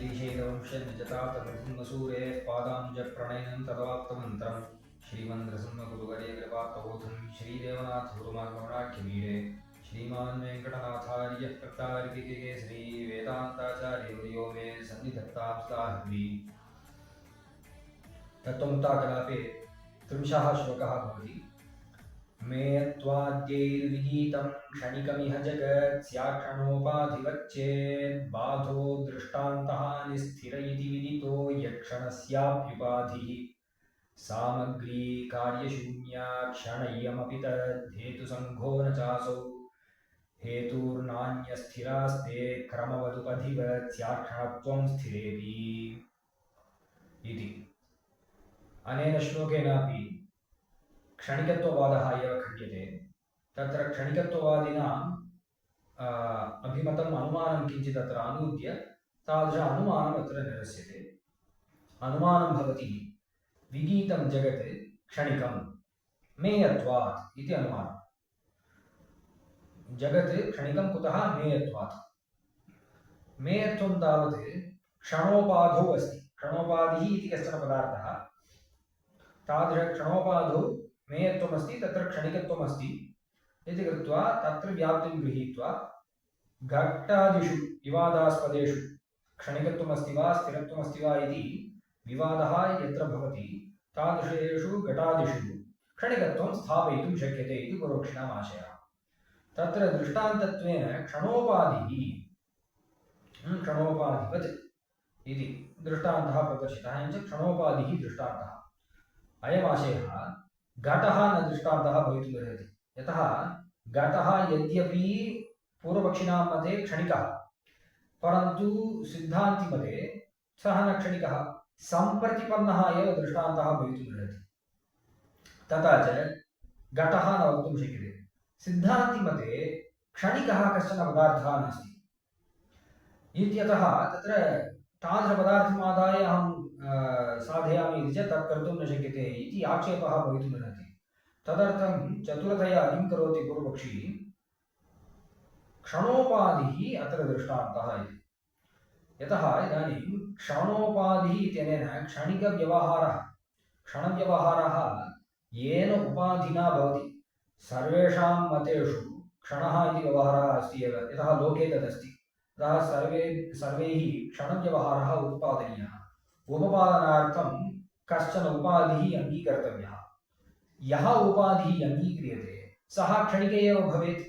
श्रीशैलवंशनिजतातनृसिंहसूरे पादाम्बुजप्रणयनं तदवाप्तमन्त्रं श्रीमन्त्रसिंहगुरुवर्ये कृपात्तबोधं श्रीदेवनाथगुरुमार्गमणाख्यमीडे श्रीमान् वेङ्कटनाथार्यः प्रत्तारिके श्रीवेदान्ताचार्यवर्यो मे सन्निधत्तां स्ताहृदि। तत्त्वमुक्ताकलापे त्रिंशः श्लोकः भवति। मे त्वाद्यैर्विगीतं क्षणिकमिह जगत् स्याक्षणोपाधिवच्चेत् बाधो दृष्टान्तः निस्थिर इति विदितो यत्क्षणस्याप्युपाधिः सामग्री कार्यशून्या क्षण इयमपि तद्धेतुसङ्घो न चासौ हेतुर्नान्यस्थिरास्ते क्रमवदुपधिवत् स्याक्षणत्वं स्थिरेति इति। अनेन श्लोकेनापि क्षणिकत्ववादः एव खण्ड्यते। तत्र क्षणिकत्ववादिनाम् अभिमतम् अनुमानं किञ्चित् अत्र अनूद्य तादृश अनुमानम् अत्र निरस्यते। अनुमानं भवति विगीतं जगत् क्षणिकं मेयत्वात् इति अनुमानं। जगत् क्षणिकं कुतः? मेयत्वात्। मेयत्वं तावत् क्षणोपाधौ अस्ति। क्षणोपाधिः इति कश्चन पदार्थः, तादृश क्षणोपाधौ मेयत्वमस्ति, तत्र क्षणिकत्वमस्ति इति कृत्वा तत्र व्याप्तिं गृहीत्वा घट्टादिषु विवादास्पदेषु क्षणिकत्वमस्ति वा स्थिरत्वमस्ति वा इति विवादः यत्र भवति तादृशेषु घटादिषु क्षणिकत्वं स्थापयितुं शक्यते इति पूर्वपक्षिणाम् आशयः। तत्र दृष्टान्तत्वेन क्षणोपाधिः क्षणोपाधिवत् इति दृष्टान्तः प्रदर्शितः। एवञ्च क्षणोपाधिः दृष्टान्तः। अयमाशयः घटः न दृष्टान्तः भवितुमर्हति। यतः घटः यद्यपि पूर्वपक्षिणां मते क्षणिकः, परन्तु सिद्धान्तिमते सः न क्षणिकः, सम्प्रतिपन्नः एव दृष्टान्तः भवितुमर्हति। तथा च घटः न वक्तुं शक्यते। सिद्धान्तिमते क्षणिकः कश्चन पदार्थः नास्ति इत्यतः तत्र तादृशपदार्थमादाय अहं साधयामि इति चेत् तत् कर्तुं न शक्यते इति आक्षेपः भवितुमर्हति। तदर्थं चतुरतया किं करोति पूर्वपक्षी? क्षणोपाधिः अत्र दृष्टान्तः इति। यतः इदानीं क्षणोपाधिः इत्यनेन क्षणव्यवहारः येन उपाधिना भवति। सर्वेषां mateषु क्षणः इति व्यवहारः अस्ति एव, यतः लोके तदस्ति। अतः सर्वैः क्षणव्यवहारः उत्पादनीयः। उपपादनार्थं कश्चन उपाधिः अङ्गीकर्तव्यः। यः उपाधिः अङ्गीक्रियते सः क्षणिक एव भवेत्।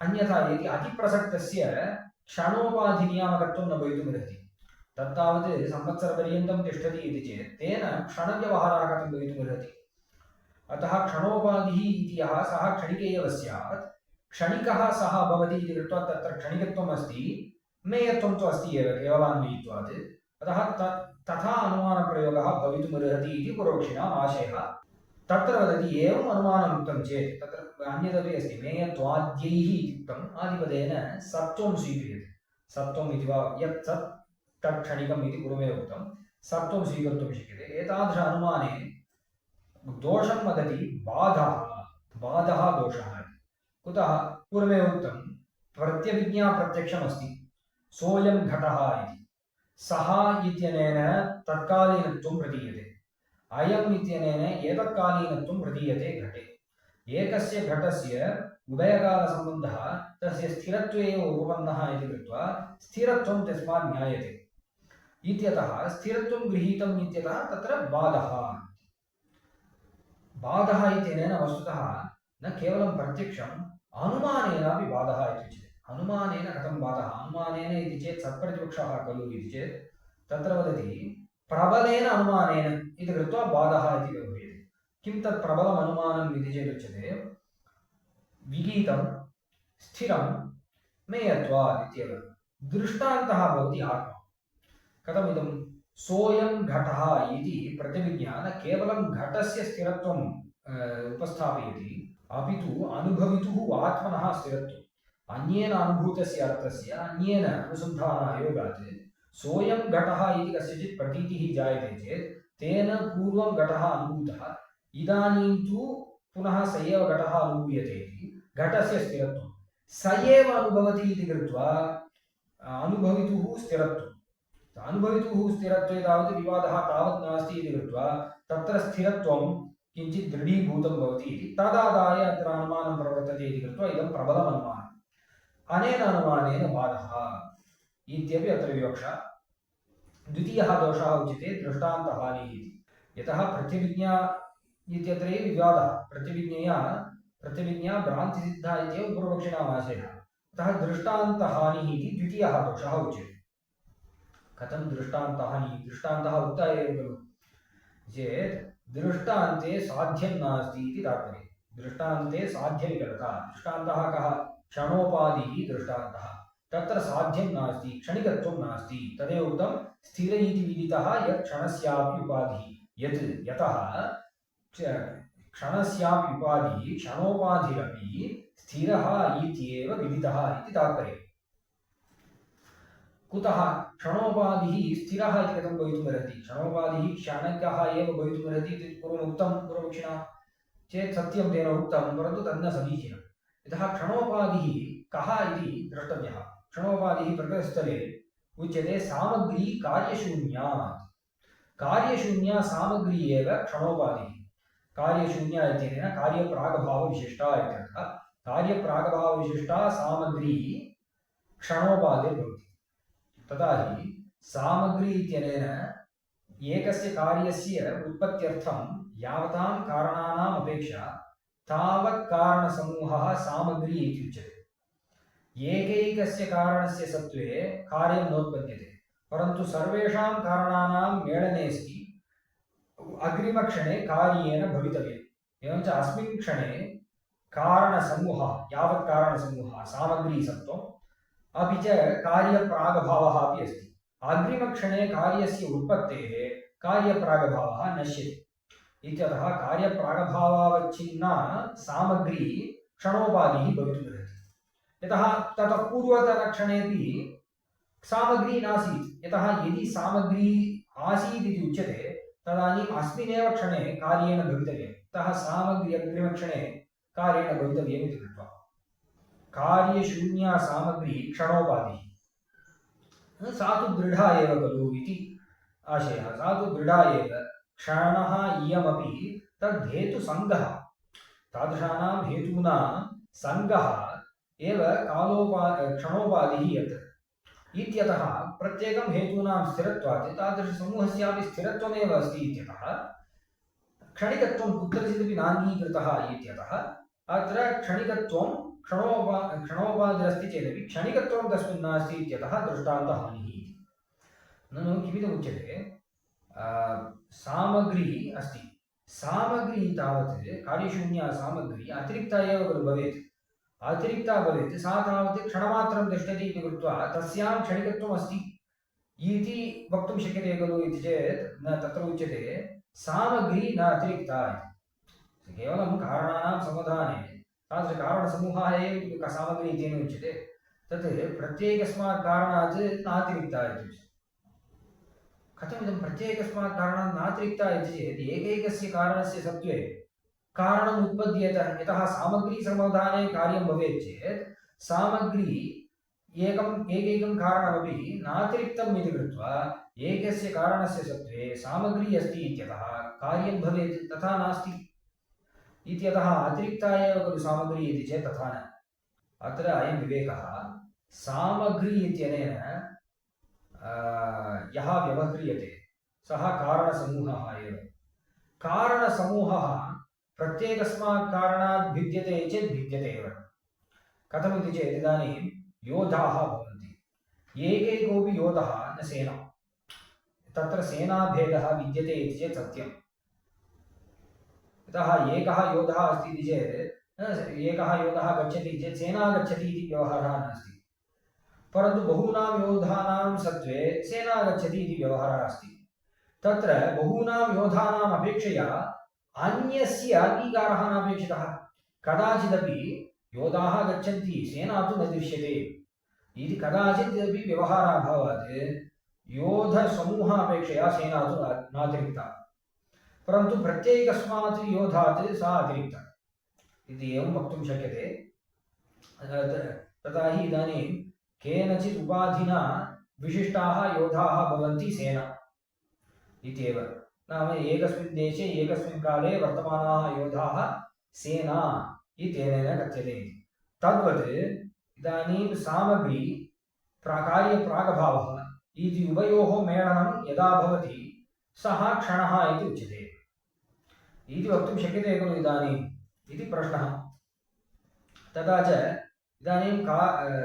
अन्यथा यदि अतिप्रसक्तस्य क्षणोपाधिनियामकत्वं न भवितुमर्हति। तत्तावत् संवत्सरपर्यन्तं तिष्ठति इति चेत् तेन क्षणव्यवहारः कथं भवितुमर्हति? अतः क्षणोपाधिः इति यः सः क्षणिक एव स्यात्। क्षणिकः सः भवति इति कृत्वा तत्र क्षणिकत्वम् अस्ति, मेयत्वं तु अस्ति एव केवलान्वयित्वात्। अतः तथा अनुमानप्रयोगः भवितुमर्हति इति पूर्वपक्षिणाम् आशयः। तत्र वदति एवम् अनुमानम् उक्तं चेत् तत्र अन्यदपि अस्ति। मेयत्वाद्यैः इत्युक्तम् आदिपदेन सत्त्वं स्वीक्रियते। सत्त्वम् इति वा यत् सत् तत् क्षणिकम् इति पूर्वमेव उक्तं, सत्त्वं स्वीकर्तुं शक्यते। एतादृश अनुमाने दोषं वदति बाधः दोषः। कुतः? पूर्वमेव उक्तं प्रत्यभिज्ञाप्रत्यक्षमस्ति, सोऽयं घटः इति। सः इत्यनेन तत्कालीनत्वं प्रतीयते, अयम् इत्यनेन एतत्कालीनत्वं प्रतीयते घटे। एकस्य घटस्य उभयकालसम्बन्धः तस्य स्थिरत्वे एव उपपन्नः इति कृत्वा स्थिरत्वं तस्मात् ज्ञायते इत्यतः स्थिरत्वं गृहीतम् इत्यतः तत्र बाधः इत्यनेन वस्तुतः न केवलं प्रत्यक्षम्, अनुमानेनापि बाधः इति उच्यते। अनुमानेन कथं बाधः? अनुमानेन इति चेत् सत्प्रतिपक्षः खलु इति चेत् तत्र वदति प्रबलेन अनुमानेन इति कृत्वा बाधः इति व्यवह्रियते। किं तत् प्रबलम् अनुमानम् इति चेत् उच्यते विगीतं स्थिरं मेयत्वात् इत्येव। दृष्टान्तः भवति आत्मा। कथमिदं? सोऽयं घटः इति प्रतिविज्ञा न केवलं घटस्य स्थिरत्वं उपस्थापयति, अपि तु अनुभवितुः आत्मनः स्थिरत्वम्। अन्येन अनुभूतस्य अर्थस्य अन्येन अनुसन्धानयोगात् सोऽयं घटः इति कस्यचित् प्रतीतिः जायते चेत् तेन पूर्वं घटः अनुभूतः, इदानीं तु पुनः स एव घटः अनुभूयते इति घटस्य स्थिरत्वं स एव अनुभवति इति कृत्वा अनुभवितुः स्थिरत्वं अनुभवितुः स्थिरत्वे तावत् विवादः तावत् नास्ति इति कृत्वा तत्र स्थिरत्वं किञ्चित् दृढीभूतं भवति इति तदादाय अत्र अनुमानं प्रवर्तते इति कृत्वा इदं प्रबलम् अनुमानम् अनेन अनुमानेन बाधः इत्यपि अत्र विवक्षा। द्वितीयः दोषः उच्यते दृष्टान्तहानिः इति। यतः प्रत्यभिज्ञा इत्यत्रैव विवादः, प्रत्यभिज्ञा भ्रान्तिसिद्धा इत्येव पूर्वपक्षिणाम् आशयः। अतः दृष्टान्तहानिः इति द्वितीयः दोषः उच्यते। कथं दृष्टान्तहानिः? दृष्टान्तः उक्तः एव खलु चेत् दृष्टान्ते साध्यं नास्ति इति तात्पर्यं। दृष्टान्ते साध्यविकलता। दृष्टान्तः कः? क्षणोपाधिः दृष्टान्तः। तत्र साध्यं नास्ति, क्षणिकत्वं नास्ति। तदेव उक्तं स्थिर इति विदितः यत् क्षणस्यापि उपाधिः। यतः क्षणस्यापि उपाधिः क्षणोपाधिरपि स्थिरः इत्येव विदितः इति तात्पर्यम्। कुतः? क्षणोपाधिः स्थिरः इति कथं भवितुमर्हति? क्षणोपाधिः क्षणिकः एव भवितुमर्हति इति पूर्वम् उक्तं पूर्वपक्षिणा चेत् सत्यं तेन उक्तं, परन्तु तन्न समीचीनं। यतः क्षणोपाधिः कः इति द्रष्टव्यः। क्षणोपाधिः प्रकृतस्थले उच्यते सामग्री कार्यशून्या। कार्यशून्या सामग्री एव क्षणोपाधिः। कार्यशून्या इत्यनेन कार्यप्रागभावविशिष्टा इत्यर्थः। कार्यप्रागभावविशिष्टा सामग्री क्षणोपाधिर्भवति। तदा हि सामग्री इत्यनेन एकस्य कार्यस्य उत्पत्त्यर्थं यावतां कारणानाम् अपेक्षा तावत् कारणसमूहः सामग्री इति उच्यते। एकैकस्य कारणस्य सत्त्वे कार्यं नोत्पद्यते, परन्तु सर्वेषां कारणानां मेलने सति अग्रिमक्षणे कार्येन भवितव्यम्। एवञ्च अस्मिन् क्षणे कारणसमूहः, यावत् कारणसमूहः सामग्रीसत्त्वम् अपि च कार्यप्रागभावः अपि अस्ति। अग्रिमक्षणे कार्यस्य उत्पत्तेः कार्यप्रागभावः नश्यते इत्यतः कार्यप्रागभावावच्छिन्ना सामग्री क्षणोपाधिः भवितुमर्हति। यतः ततः पूर्वतनक्षणेपि सामग्री नासीत्। यतः यदि सामग्री आसीत् इति उच्यते तदानीम् अस्मिन्नेव क्षणे कार्येण भवितव्यम्। अतः सामग्री अग्रिमक्षणे कार्येण भवितव्यम् इति कृत्वा कार्यशून्या सामग्री क्षणोपाधिः सा तु दृढा एव खलु इति आशयः। सा तु दृढा एव। क्षणः इयमपि तद्धेतुसङ्गः, तादृशानां हेतूनां सङ्गः एव क्षणोपाधिः यत् इत्यतः प्रत्येकं हेतूनां स्थिरत्वात् तादृशसमूहस्यापि स्थिरत्वमेव अस्ति इत्यतः क्षणिकत्वं कुत्रचिदपि नाङ्गीकृतः इत्यतः अत्र क्षणिकत्वं क्षणोपाधिरस्ति चेदपि क्षणिकत्वं तस्मिन् नास्ति इत्यतः दृष्टान्तहानिः। ननु किमिदमुच्यते? सामग्री अस्ति, सामग्री तावत् कार्यशून्या सामग्री अतिरिक्ता एव खलु भवेत्। अतिरिक्ता भवेत्, सा तावत् क्षणमात्रं तिष्ठति इति कृत्वा तस्यां क्षणिकत्वम् अस्ति इति वक्तुं शक्यते खलु इति चेत् न, तत्र उच्यते सामग्री न अतिरिक्ता इति। केवलं कारणानां समाधाने तादृशकारणसमूहः एव सामग्री इत्येन उच्यते। तत् प्रत्येकस्मात् कारणात् नातिरिक्ता इति उच्यते। कथमिदं प्रत्येकस्मात् कारणात् नातिरिक्ता इति चेत् एकैकस्य कारणस्य सत्त्वे कारणम् उत्पद्येत। यतः सामग्रीसमाधाने कार्यं भवेत् चेत् सामग्री एकैकं कारणमपि नातिरिक्तम् इति कृत्वा एकस्य कारणस्य सत्त्वे सामग्री अस्ति इत्यतः कार्यं भवेत्। तथा नास्ति इत्यतः अतिरिक्ता एव खलु सामग्री इति चेत् तथा न। अत्र अयं विवेकः। सामग्री इत्यनेन यः व्यवह्रियते सः कारणसमूहः एव। कारणसमूहः प्रत्येकस्मात् कारणात् भिद्यते चेत् भिद्यते एव। कथमिति चेत् इदानीं योधाः भवन्ति। एकैकोऽपि योधः न सेना। तत्र सेनाभेदः विद्यते इति चेत् सत्यम्। यतः एकः योधः अस्ति इति चेत् एकः योधः गच्छति चेत् सेना गच्छति इति व्यवहारः नास्ति। परन्तु बहूनां योधानां सत्त्वे सेना गच्छति इति व्यवहारः अस्ति। तत्र बहूनां योधानाम् अपेक्षया अन्यस्य अङ्गीकारः नापेक्षितः। कदाचिदपि योधाः गच्छन्ति, सेना तु न दृश्यते इति कदाचिदपि व्यवहाराभावात् योधसमूहापेक्षया सेना तु नातिरिक्ता। परन्तु प्रत्येकस्मात् योधात् सा अतिरिक्ता इति एवं वक्तुं शक्यते। तथा हि इदानीं केनचित् उपाधिना विशिष्टाः योधाः भवन्ति सेना इत्येव। नाम एकस्मिन् देशे एकस्मिन् काले वर्तमानाः योधाः सेना इत्यनेन कथ्यते। तद्वत् इदानीं सामग्री कार्यप्रागभावः इति उभयोः मेलनं यदा भवति सः क्षणः इति उच्यते इति वक्तुं शक्यते खलु इदानीम् इति प्रश्नः। तथा च इदानीं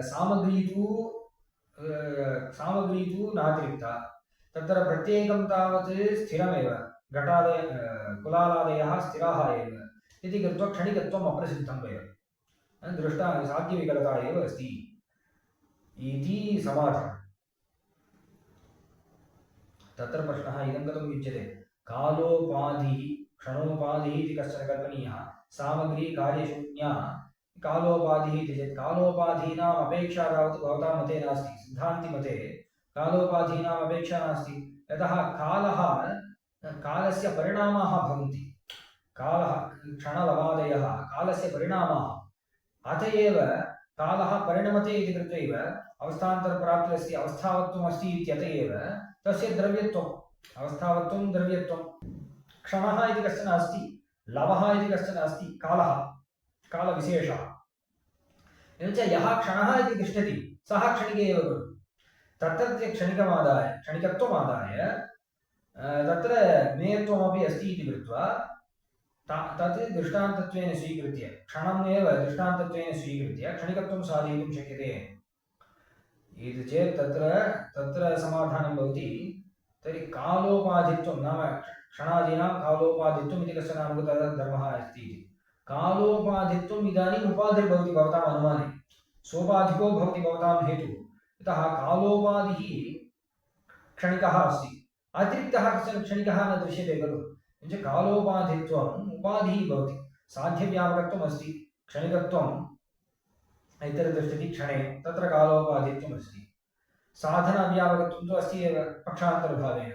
सामग्री तु नातिरिक्ता, तत्र प्रत्येकं तावत् स्थिरमेव, घटादय कुलालादयः स्थिराः एव इति कृत्वा क्षणिकत्वम् अप्रसिद्धम् एव, दृष्टा साध्यविकलता एव अस्ति इति समाधानम्। तत्र प्रश्नः इदं कथं युज्यते, कालोपाधिः क्षणोपाधिः इति कश्चन कल्पनीयः, सामग्री कार्यशून्या कालोपाधिः इति चेत् कालोपाधीनाम् अपेक्षा तावत् भवतां मते नास्ति, सिद्धान्तिमते कालोपाधीनाम् अपेक्षा नास्ति। यतः कालस्य परिणामाः भवन्ति, कालः क्षणलवादयः कालस्य परिणामाः, अत एव कालः परिणमते इति कृत्वैव अवस्थान्तरप्राप्तिरस्य अवस्थावत्वम् अस्ति इत्यत एव तस्य द्रव्यत्वम्, अवस्थावत्वं द्रव्यत्वं। क्षणः इति कश्चन अस्ति, लवः इति कश्चन अस्ति, कालः कालविशेषः। एवञ्च यः क्षणः इति तिष्ठति सः क्षणिक एव खलु। तत्रत्य क्षणिकत्वमादाय तत्र मेयत्वमपि अस्ति इति कृत्वा तत् दृष्टान्तत्वेन स्वीकृत्य, क्षणमेव दृष्टान्तत्वेन स्वीकृत्य क्षणिकत्वं साधयितुं शक्यते इति चेत् तत्र समाधानं भवति। तर्हि कालोपाधित्वं नाम क्षणादीनां कालोपाधित्वम् इति कश्चन अनुगतधर्मः अस्ति इति। कालोपाधित्वम् इदानीम् उपाधिर्भवति भवताम् अनुमाने, सोपाधिको भवति भवतां हेतुः। यतः कालोपाधिः क्षणिकः अस्ति, अतिरिक्तः कश्चन क्षणिकः न दृश्यते खलु। एवञ्च कालोपाधित्वम् उपाधिः भवति, साध्यव्यापकत्वम् अस्ति, क्षणिकत्वम् इतरतिष्ठति क्षणे, तत्र कालोपाधित्वम् अस्ति, साधनाव्यापकत्वं तु अस्ति एव पक्षान्तरभावेन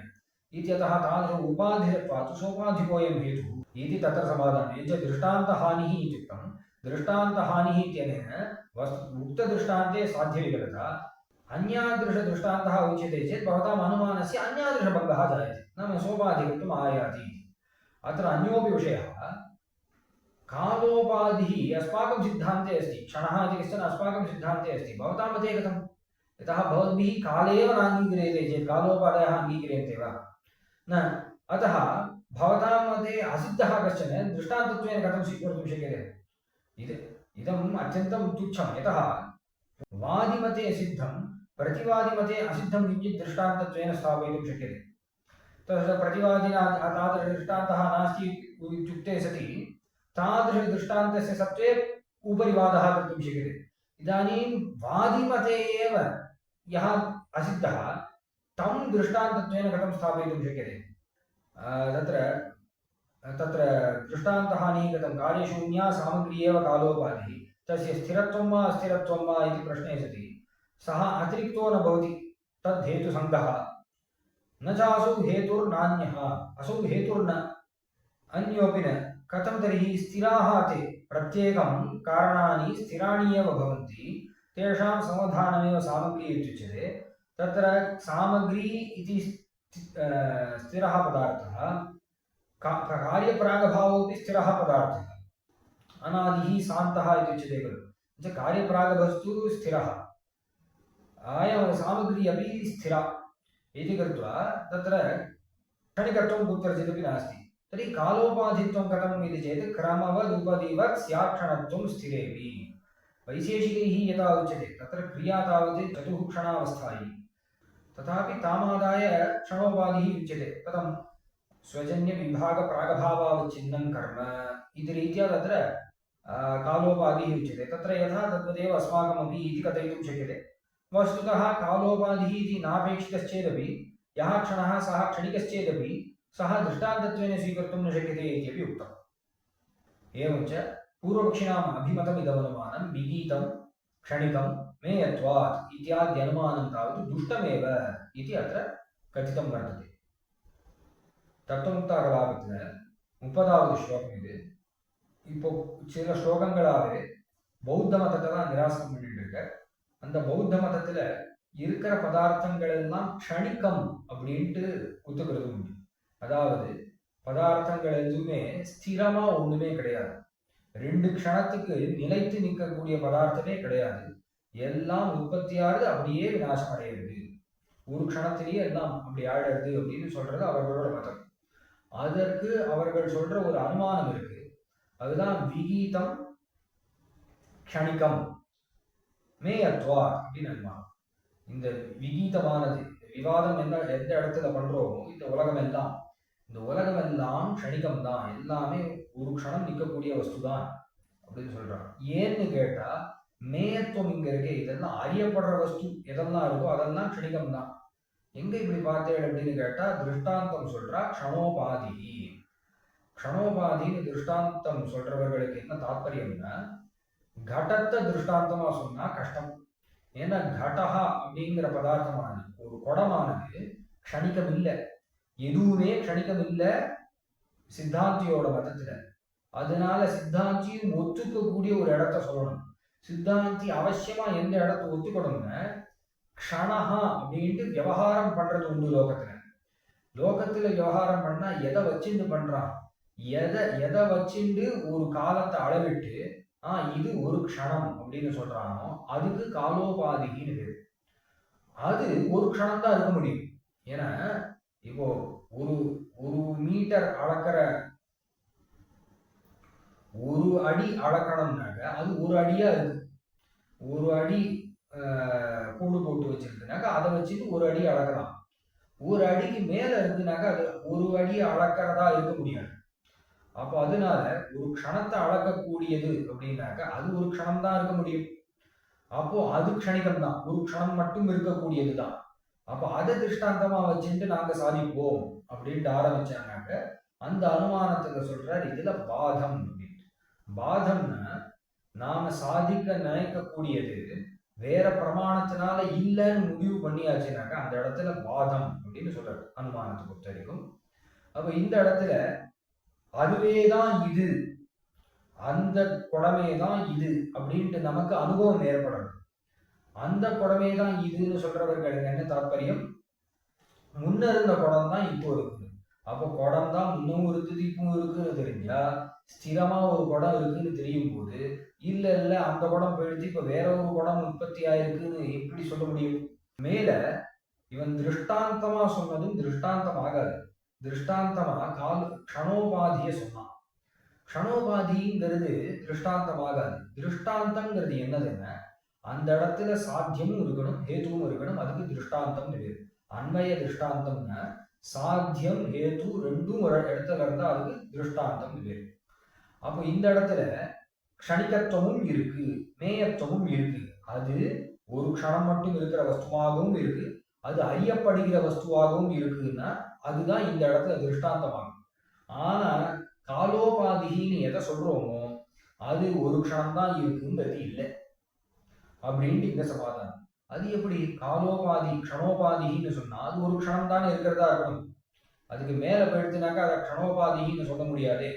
इत्यतः तादृश उपाधित्वात् सोपाधिकोऽयं हेतुः इति तत्र समाधानं। यच्च दृष्टान्तहानिः इत्युक्तं, दृष्टान्तहानिः इत्यनेन उक्तदृष्टान्ते साध्यविकलता, अन्यादृशदृष्टान्तः उच्यते चेत् भवताम् अनुमानस्य अन्यादृशभङ्गः जायते, नाम सोपाधिकत्वम् आयाति। अत्र अन्योपि विषयः, कालोपाधिः अस्माकं सिद्धान्ते अस्ति, क्षणः इति कश्चन अस्माकं सिद्धान्ते अस्ति, भवतां मते कथं? यतः भवद्भिः काले एव नाङ्गीक्रियते चेत् कालोपादयः अङ्गीक्रियन्ते वा न, अतः भवतां मते असिद्धः कश्चन दृष्टान्तत्वेन कथं स्वीकर्तुं शक्यते? इदम् अत्यन्तं तुच्छं। यतः वादिमते सिद्धं प्रतिवादिमते असिद्धं किञ्चित् दृष्टान्तत्वेन स्थापयितुं शक्यते। तत्र प्रतिवादिना तादृशदृष्टान्तः नास्ति इत्युक्ते सति तादृशदृष्टान्तस्य सत्त्वे उपरि वादः कर्तुं शक्यते। इदानीं वादिमते एव यः असिद्धः तं दृष्टान्तत्वेन कथं स्थापयितुं शक्यते? तत्र दृष्टान्तहानिः कथं, कार्यशून्या सामग्री एव कालोपाधिः, तस्य स्थिरत्वं वा अस्थिरत्वं वा इति प्रश्ने सति सः अतिरिक्तो न भवति, तद्धेतुसङ्गः न चासौ हेतुर्नान्यः, असौ हेतुर्न अन्योपि न, कथं तर्हि स्थिराः ते प्रत्येकं कारणानि स्थिराणि एव भवन्ति, तेषां समाधानमेव सामग्री इत्युच्यते। तत्र सामग्री इति स्थिरः पदार्थः, कार्यप्रागभावोऽपि स्थिरः पदार्थः, अनादिः शान्तः इत्युच्यते खलु। कार्यप्रागभस्तु स्थिरः, अयं सामग्री अपि स्थिरा इति कृत्वा तत्र क्षणिकत्वं कुत्रचिदपि नास्ति। तर्हि कालोपाधित्वं कथम् इति चेत् क्रमवदुपदिवत् स्यात् क्षणत्वं स्थिरेपि। वैशेषिकैः यथा उच्यते तत्र क्रिया तावत् चतुः क्षणावस्थायि, तथापि तामादाय क्षणोपाधिः उच्यते। कथं? स्वजन्यविभागप्रागभावावच्छिन्नं कर्म इति रीत्या तत्र कालोपाधिः उच्यते। तत्र यथा तद्वदेव अस्माकमपि इति कथयितुं शक्यते। वस्तुतः कालोपाधिः इति नापेक्षितश्चेदपि यः क्षणः सः क्षणिकश्चेदपि सः दृष्टान्तत्वेन स्वीकर्तुं न शक्यते इत्यपि उक्तम्। एवञ्च पूर्वपक्षिणाम् अभिमतमिदमनुमानं विगीतं क्षणिकं मेयत्वात् इत्याद्यनुमानं तावत् दुष्टमेव इति अत्र कथितं वर्तते। தத்துவமுக்தாகலாபத்தில் 30வது ஸ்லோகம் இது. இப்போ சில ஸ்லோகங்களாகவே பௌத்த மதத்தை தான் நிராசனம் பண்ணிட்டு இருக்க. அந்த பௌத்த மதத்தில் இருக்கிற பதார்த்தங்கள் எல்லாம் க்ஷணிக்கம் அப்படின்ட்டு ஒத்துக்கிறது உண்டு. அதாவது பதார்த்தங்கள் எதுவுமே ஸ்திரமா ஒண்ணுமே கிடையாது. 2 க்ஷணத்துக்கு நிலைத்து நிற்கக்கூடிய பதார்த்தமே கிடையாது. எல்லாம் உற்பத்தியாகிறது, அப்படியே விநாசம் அடையிறது. ஒரு க்ஷணத்திலேயே எல்லாம் அப்படி ஆயிடுறது அப்படின்னு சொல்றது அவர்களோட மதம். அதற்கு அவர்கள் சொல்ற ஒரு அனுமானம் இருக்கு. அதுதான் விகீதம் க்ஷணிகம் மேயத்வா அப்படின்னு அனுமானம். இந்த விகீதமானது, விவாதம் எந்த இடத்துல பண்றோமோ இந்த உலகம் எல்லாம் க்ஷணிகம் தான், எல்லாமே ஒரு க்ஷணம் நிற்கக்கூடிய வஸ்து தான் அப்படின்னு சொல்றான். ஏன்னு கேட்டா மேயத்துவம் இங்க இருக்கே, இதெல்லாம் அறியப்படுற வஸ்து எதெல்லாம் இருக்கோ அதெல்லாம் க்ஷணிகம் தான். எங்க இப்படி பார்த்தேன் அப்படின்னு கேட்டா திருஷ்டாந்தம் சொல்றா க்ஷணோபாதி. க்ஷணோபாதின்னு திருஷ்டாந்தம் சொல்றவர்களுக்கு என்ன தாற்பயம்னா, கடத்தை திருஷ்டாந்தமா சொன்னா கஷ்டம். ஏன்னா கடஹா அப்படிங்கிற பதார்த்தமானது, ஒரு குடமானது க்ஷணிகம் இல்லை, எதுவுமே க்ஷணிகம் இல்லை சித்தாந்தியோட மதத்துல. அதனால சித்தாந்தியும் ஒத்துக்கக்கூடிய ஒரு இடத்த சொல்லணும். சித்தாந்தி அவசியமா எந்த இடத்த ஒத்துக்கணும்னா க்ஷணஹா அப்படின்ட்டு விவகாரம் பண்றது உண்டு லோகத்துல. லோகத்துல விவகாரம் பண்ணா எதை வச்சுட்டு பண்றான், எதை வச்சுட்டு ஒரு காலத்தை அளவிட்டு இது ஒரு க்ஷணம் அப்படின்னு சொல்றானோ அதுக்கு காலோபாதின்னு பேரு. அது ஒரு க்ஷணம் தான் இருக்க முடியும். ஏன்னா இப்போ ஒரு ஒரு மீட்டர் அளக்கிற, ஒரு அடி அளக்கணும்னாக்க அது ஒரு அடியா இருக்கு. ஒரு அடி கூடு போட்டு வச்சிருக்குனாக்கா அதை வச்சுட்டு ஒரு அடி அளக்கலாம். ஒரு அடிக்கு மேல இருக்குனாக்கா அது ஒரு அடி அளக்கிறதா இருக்க முடியாது. அப்போ அதனால ஒரு க்ஷணத்தை அளக்கக்கூடியது அப்படின்னாக்கா அது ஒரு க்ஷணம் தான் இருக்க முடியும். அப்போ அது க்ஷணிகம் தான், ஒரு க்ஷணம் மட்டும் இருக்கக்கூடியது தான். அப்போ அதை திருஷ்டாந்தமா வச்சுட்டு நாங்க சாதிப்போம் அப்படின்ட்டு ஆரம்பிச்சாங்க. அந்த அனுமானத்துல சொல்றாரு இதுல பாதம் அப்படின்னு. பாதம்னா நாம சாதிக்க நினைக்கக்கூடியது வேற பிரமாணத்தினால இல்லைன்னு முடிவு பண்ணியாச்சுனாக்கா அந்த இடத்துல பாதம் அப்படின்னு சொல்றாரு அனுமானத்தை பொறுத்த வரைக்கும். அப்ப இந்த இடத்துல அதுவேதான் இது, அந்த குடமே தான் இது அப்படின்ட்டு நமக்கு அனுபவம் ஏற்படணும். அந்த குடமே தான் இதுன்னு சொல்றவர்களுக்கு என்ன தாற்பயம், முன்ன இருந்த குடம் தான் இப்போ இருக்குது. அப்போ குடம் தான் முன்னும் இருக்குது இப்பவும் இருக்குன்னு தெரிஞ்சா, ஸ்திரமா ஒரு குடம் இருக்குன்னு தெரியும் போது இல்ல இல்ல அந்த குடம் போயிடுச்சு இப்ப வேற ஒரு குடம் உற்பத்தி ஆயிருக்குன்னு எப்படி சொல்ல முடியும்? மேல இவன் திருஷ்டாந்தமா சொன்னதும் திருஷ்டாந்தம் ஆகாது. திருஷ்டாந்தமா க்ஷணோபாதிய சொன்னான். க்ஷணோபாதிங்கிறது திருஷ்டாந்தம் ஆகாது. திருஷ்டாந்தம்ங்கிறது என்னதுன்னா அந்த இடத்துல சாத்தியமும் இருக்கணும் ஹேத்துவும் இருக்கணும், அதுக்கு திருஷ்டாந்தம் பேரு. அன்மய திருஷ்டாந்தம்னா சாத்தியம் ஹேத்து ரெண்டும் ஒரு இடத்துல இருந்தா அதுக்கு திருஷ்டாந்தம் பேரு. அப்போ இந்த இடத்துல க்ஷணிகத்துவமும் இருக்கு, மேயத்துவமும் இருக்கு. அது ஒரு க்ஷணம் மட்டும் இருக்கிற வஸ்துவாகவும் இருக்கு, அது அறியப்படுகிற வஸ்துவாகவும் இருக்குன்னா அதுதான் இந்த இடத்துல திருஷ்டாந்தமாகும். ஆனா காலோபாதின்னு எதை சொல்றோமோ அது ஒரு க்ஷணம் தான் இருக்குங்கிறது இல்லை அப்படின்ட்டு இங்க சமாதானம். அது எப்படி காலோபாதி க்ஷணோபாதின்னு சொன்னா அது ஒரு க்ஷணம் தானே இருக்கிறதா இருக்கணும், அதுக்கு மேல போயிடுச்சுனாக்கா அதை க்ஷணோபாதின்னு சொல்ல முடியாது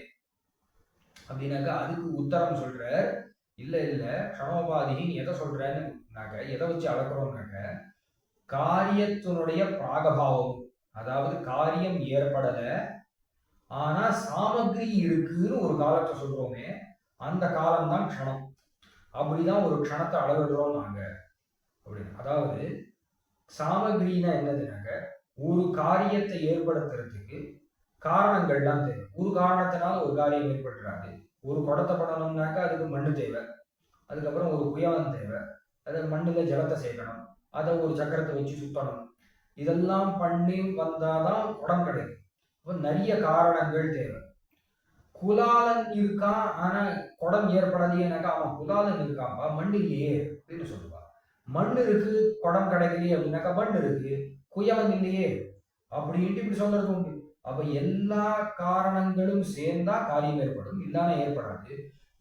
அப்படின்னாக்கா அதுக்கு உத்தரம் சொல்ற இல்ல இல்ல க்ஷணோபாதின்னு எதை சொல்றேன்னாக்க எதை வச்சு அளக்குறோம்னாக்க காரியத்தினுடைய பிராகபாவம், அதாவது காரியம் ஏற்படல ஆனா சாமகிரி இருக்குன்னு ஒரு காலத்தை சொல்றோமே அந்த காலம்தான் க்ஷணம். அப்படிதான் ஒரு க்ஷணத்தை அளவிடுறோம் நாங்க அப்படின்னு. அதாவது சாமகிரினா என்னதுனாக்க ஒரு காரியத்தை ஏற்படுத்துறதுக்கு காரணங்கள்லாம் தேவை. ஒரு காரணத்தினால ஒரு காரியம் ஏற்படுறாது. ஒரு குடத்தை பண்ணணும்னாக்கா அதுக்கு மண்ணு தேவை, அதுக்கப்புறம் ஒரு குயவன் தேவை, அதை மண்ணுல ஜலத்தை சேர்க்கணும், அதை ஒரு சக்கரத்தை வச்சு சுத்தணும், இதெல்லாம் பண்ணி வந்தாதான் குடம் கிடைக்கும். அப்போ நிறைய காரணங்கள் தேவை. குலாலன் இருக்கான் ஆனா குடம் ஏற்படலையேனாக்கா அவன் குலாலன் இருக்காப்பா மண் இல்லையே அப்படின்னு சொல்லுவா. மண் இருக்கு குடம் கிடைக்கலையே அப்படின்னாக்கா மண் இருக்கு குயவன் இல்லையே அப்படின்ட்டு இப்படி சொல்றது உண்டு. அப்ப எல்லா காரணங்களும் சேர்ந்தா காரியம் ஏற்படும், இல்லாம ஏற்படாது.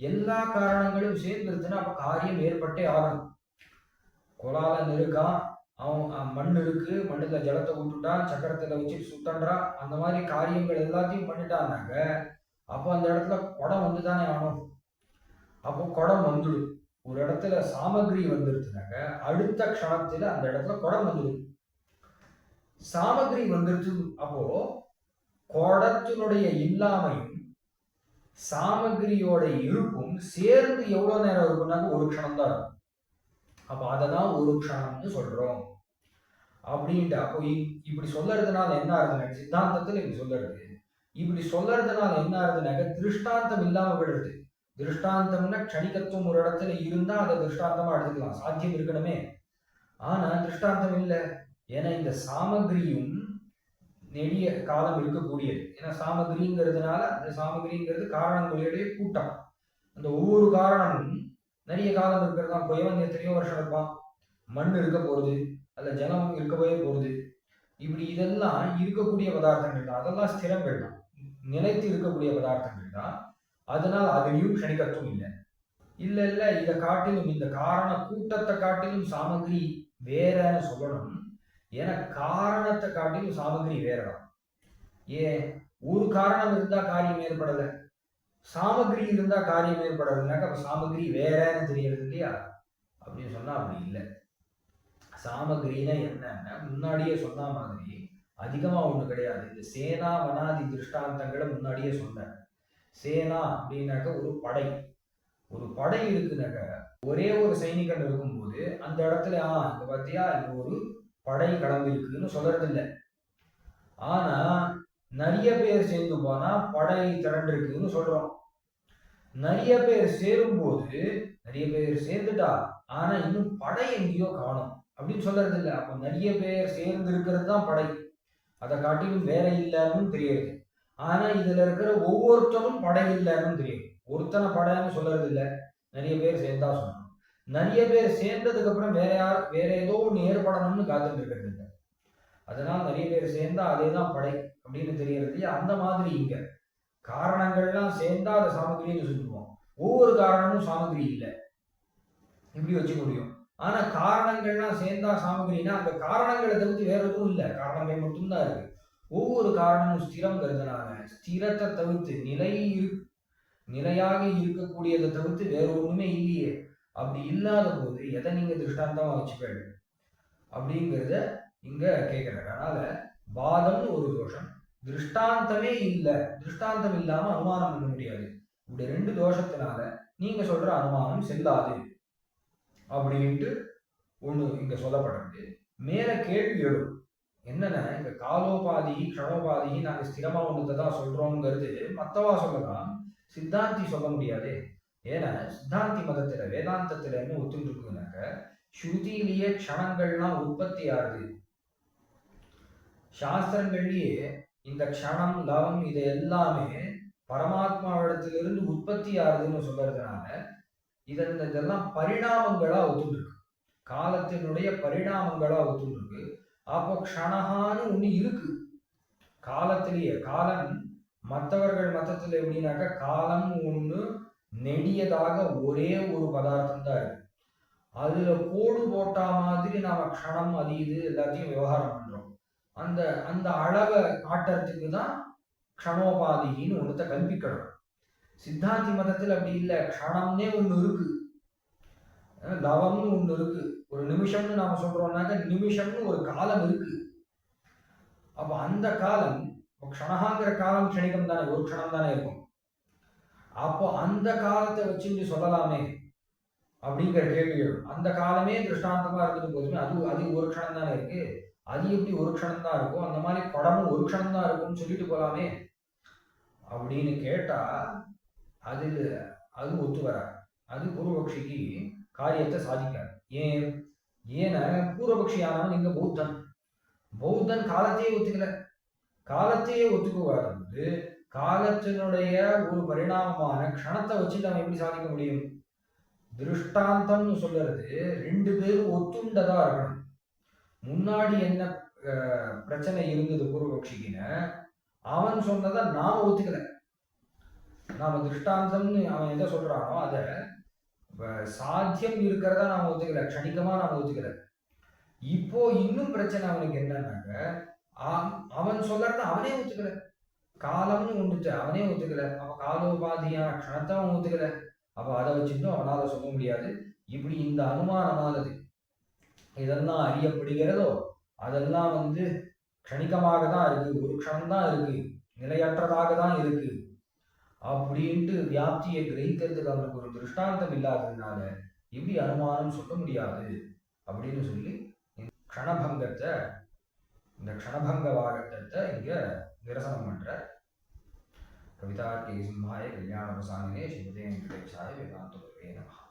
எல்லா காரணங்களும் சேர்ந்துருச்சுன்னா அப்ப காரியம் ஏற்பட்டே ஆகணும். குலாலன் இருக்கான், அவன் மண் இருக்கு, மண்ணுல ஜலத்தை விட்டுட்டான், சக்கரத்துல வச்சு சுத்தன்றான், அந்த மாதிரி காரியங்கள் எல்லாத்தையும் பண்ணிட்டான்னாக்க அப்போ அந்த இடத்துல குடம் வந்து தானே ஆகணும். அப்போ குடம் வந்துடும். ஒரு இடத்துல சாமகிரி வந்துருச்சுனாக்க அடுத்த க்ஷணத்துல அந்த இடத்துல குடம் வந்துடும். சாமகிரி வந்துருச்சு, அப்போ குடத்தினுடைய இல்லாமையும் சாமகிரியோட இருப்பும் சேர்ந்து எவ்வளவு நேரம் இருக்கும்னாக்க ஒரு க்ஷணம் தான் இருக்கும். அப்ப அததான் ஒரு க்ஷணம்னு சொல்றோம் அப்படின்ட்டு. அப்போ இப்படி சொல்லறதுனால என்ன ஆகுதுனாக்க, சித்தாந்தத்துல இப்படி சொல்லறது, இப்படி சொல்லறதுனால என்ன ஆகுதுனாக்க திருஷ்டாந்தம் இல்லாம விடுறது. திருஷ்டாந்தம்னா க்ஷணிகத்துவம் ஒரு இடத்துல இருந்தா அதை திருஷ்டாந்தமா எடுத்துக்கலாம், சாத்தியம் இருக்கணுமே. ஆனா திருஷ்டாந்தம் இல்லை. ஏன்னா இந்த சாமகிரியும் நெடிய காலம் இருக்கக்கூடியது. ஏன்னா சாமகிரிங்கிறதுனால, அந்த சாமகிரிங்கிறது காரணங்களுடைய கூட்டம். அந்த ஒவ்வொரு காரணமும் நிறைய காலம் இருக்கிறதா. குயவன் எத்தனையோ வருஷம் இருப்பான், மண் இருக்க போறது, அல்ல ஜலம் இருக்கவே போகுது. இப்படி இதெல்லாம் இருக்கக்கூடிய பதார்த்தங்கள் தான், அதெல்லாம் ஸ்திரங்கள் தான், நிலைத்து இருக்கக்கூடிய பதார்த்தங்கள் தான். அதனால் அதுலயும் க்ஷணிகத்துவம் இல்லை. இல்ல இல்ல, இதை காட்டிலும் இந்த காரண கூட்டத்தை காட்டிலும் சாமகிரி வேறன்னு சொல்லணும். ஏன்னா காரணத்தை காட்டிலும் சாமகிரி வேறதான். ஏன், ஒரு காரணம் இருந்தா காரியம் ஏற்படல, சாமகிரி இருந்தா காரியம் ஏற்படலைனாக்க அப்ப சாமகிரி வேறன்னு தெரியறது இல்லையா? அப்படின்னு சொன்னா அப்படி இல்லை. சாமகிரினா என்னன்னா முன்னாடியே சொன்ன மாதிரி அதிகமா ஒண்ணு கிடையாது. இந்த சேனா வனாதி திருஷ்டாந்தங்களை முன்னாடியே சொன்ன. சேனா அப்படின்னாக்க ஒரு படை. ஒரு படை இருக்குனாக்க ஒரே ஒரு சைனிகன் இருக்கும்போது அந்த இடத்துல இங்க பார்த்தியா இங்க ஒரு படை கடந்து இருக்குன்னு சொல்றது இல்லை. ஆனா நிறைய பேர் சேர்ந்து போனா படை திரண்டு இருக்குன்னு சொல்றோம். நிறைய பேர் சேரும்போது நிறைய பேர் சேர்ந்துட்டா ஆனா இன்னும் படை எங்கேயோ காணும் அப்படின்னு சொல்றது இல்லை. அப்போ நிறைய பேர் சேர்ந்து இருக்கிறது தான் படை, அதை காட்டிலும் வேற இல்லைன்னு தெரியுது. ஆனா இதுல இருக்கிற ஒவ்வொருத்தரும் படை இல்லைன்னு தெரியும். ஒருத்தனை படைன்னு சொல்றது இல்லை, நிறைய பேர் சேர்ந்தா சொன்னோம். நிறைய பேர் சேர்ந்ததுக்கு அப்புறம் வேற ஏதோ ஒன்று ஏற்படணும்னு காத்துட்டு இருக்கிறது இல்லை. அதனால நிறைய பேர் சேர்ந்தா அதே தான் படை அப்படின்னு தெரியறது. அந்த மாதிரி இங்க காரணங்கள்லாம் சேர்ந்தா அதை சாமகிரின்னு சொல்லுவோம். ஒவ்வொரு காரணமும் சாமகிரி இல்லை, இப்படி வச்சுக்க முடியும். ஆனா காரணங்கள்லாம் சேர்ந்தா சாமகிரினா அந்த காரணங்களை தவிர்த்து வேற எதுவும் இல்லை, காரணங்கள் மட்டும்தான் இருக்கு. ஒவ்வொரு காரணமும் ஸ்திரம்ங்கிறதுனால ஸ்திரத்தை தவிர்த்து நிலையாக இருக்கக்கூடியதை தவிர்த்து வேற ஒண்ணுமே இல்லையே. அப்படி இல்லாத போது எதை நீங்க திருஷ்டாந்தமா வச்சுக்க அப்படிங்கிறத இங்க கேட்கிறாரு. அதனால வாதம்னு ஒரு தோஷம், திருஷ்டாந்தமே இல்லை, திருஷ்டாந்தம் இல்லாம அனுமானம் பண்ண முடியாது. இப்படி ரெண்டு தோஷத்தினால நீங்க சொல்ற அனுமானம் செல்லாது அப்படின்ட்டு ஒண்ணு இங்க சொல்லப்படுறது. மேல கேள்வி எழும் என்னன்னா, இந்த காலோபாதி க்ஷணோபாதி நாங்க ஸ்திரமா ஒண்ணுத்தை தான் சொல்றோம்ங்கிறது மத்தவா சொல்லலாம், சித்தாந்தி சொல்ல முடியாது. ஏன்னா சித்தாந்தி மதத்துல வேதாந்தத்துல என்ன ஒத்துட்டு இருக்குனாக்க, ஸ்ருதியிலேயே க்ஷணங்கள்லாம் உற்பத்தி ஆகுது. சாஸ்திரங்கள்லயே இந்த க்ஷணம் லவம் இது எல்லாமே பரமாத்மாவிடத்திலிருந்து உற்பத்தி ஆகுதுன்னு சொல்றதுனால இதெல்லாம் பரிணாமங்களா ஒத்துட்டு இருக்கு, காலத்தினுடைய பரிணாமங்களா ஒத்துட்டு இருக்கு. அப்போ க்ஷணகான்னு ஒண்ணு இருக்கு காலத்திலேயே. காலம் மற்றவர்கள் மதத்துல எப்படின்னாக்க காலம் ஒண்ணு நெடியதாக ஒரே ஒரு பதார்த்தம் தான் இருக்கு. அதுல கோடு போட்டா மாதிரி நாம க்ஷணம் அது இது எல்லாத்தையும் விவகாரம் பண்றோம். அந்த அந்த அளவை காட்டுறதுக்கு தான் க்ஷணோபாதின்னு ஒன்றத்தை கல்பிக்கணும். சித்தாந்தி மதத்தில் அப்படி இல்லை, க்ஷணம்னே ஒண்ணு இருக்கு, லவம்னு ஒண்ணு இருக்கு. ஒரு நிமிஷம்னு நாம சொல்றோம்னாக்க நிமிஷம்னு ஒரு காலம் இருக்கு. அப்ப அந்த காலம் க்ஷணகாங்கிற காலம் க்ஷணிகம் தானே, ஒரு க்ஷணம் தானே இருக்கும். அப்போ அந்த காலத்தை வச்சு சொல்லலாமே அப்படிங்கிற கேள்வி எழும். அந்த காலமே திருஷ்டாந்தமா இருந்தது போதுமே, அது ஒரு க்ஷணம் தானே இருக்கு, அது எப்படி ஒரு க்ஷணம் தான் இருக்கும், அந்த மாதிரி படமும் ஒரு க்ஷணம் தான் இருக்கும்னு சொல்லிட்டு போலாமே அப்படின்னு கேட்டா அது ஒத்து வர, அது பூர்வபக்ஷிக்கு காரியத்தை சாதிக்காது. ஏன்னா பூர்வபக்ஷியானவன் இங்க பௌத்தன் காலத்தையே ஒத்துக்கல. காலத்தையே ஒத்துக்குவாரு காலத்தினுடைய ஒரு பரிணாமமான க்ஷணத்தை வச்சுட்டு அவன் எப்படி சாதிக்க முடியும்? திருஷ்டாந்தம்னு சொல்றது ரெண்டு பேரும் ஒத்துண்டதா இருக்கணும். முன்னாடி என்ன பிரச்சனை இருந்தது பூர்வபக்ஷிக்குன்னு, அவன் சொன்னதை நாம ஒத்துக்கல. நாம திருஷ்டாந்தம்னு அவன் எதை சொல்றானோ அத சாத்தியம் இருக்கிறதா நாம ஒத்துக்கல, க்ஷணிகமா நாம ஒத்துக்கல. இப்போ இன்னும் பிரச்சனை அவனுக்கு என்னன்னாக்க, அவன் சொல்றத அவனே ஒத்துக்கல, காலம்னு ஒன்றுச்சு அவனே ஒத்துக்கல. அப்ப காலோபாதியான க்ஷணத்தை அவன் ஒத்துக்கல. அப்ப அதை வச்சுட்டும் அவனால சொல்ல முடியாது இப்படி இந்த அனுமானமானது இதெல்லாம் அறியப்படுகிறதோ அதெல்லாம் வந்து க்ஷணிகமாக தான் இருக்கு, ஒரு க்ஷணம் தான் இருக்கு, நிலையற்றதாக தான் இருக்கு அப்படின்ட்டு வியாப்தியை கிரகிக்கிறதுக்கு அவனுக்கு ஒரு திருஷ்டாந்தம் இல்லாததுனால இப்படி அனுமானம் சொல்ல முடியாது அப்படின்னு சொல்லி க்ஷணபங்கத்தை இந்த க்ஷணபங்க வாகத்தை இங்க நிரசனம் பண்ற. கவிதார்க்கிக சிம்ஹாய கல்யாண ரசாயனே ஸ்ரீமதே வெங்கடேசாய வேதாந்த குரவே நமः.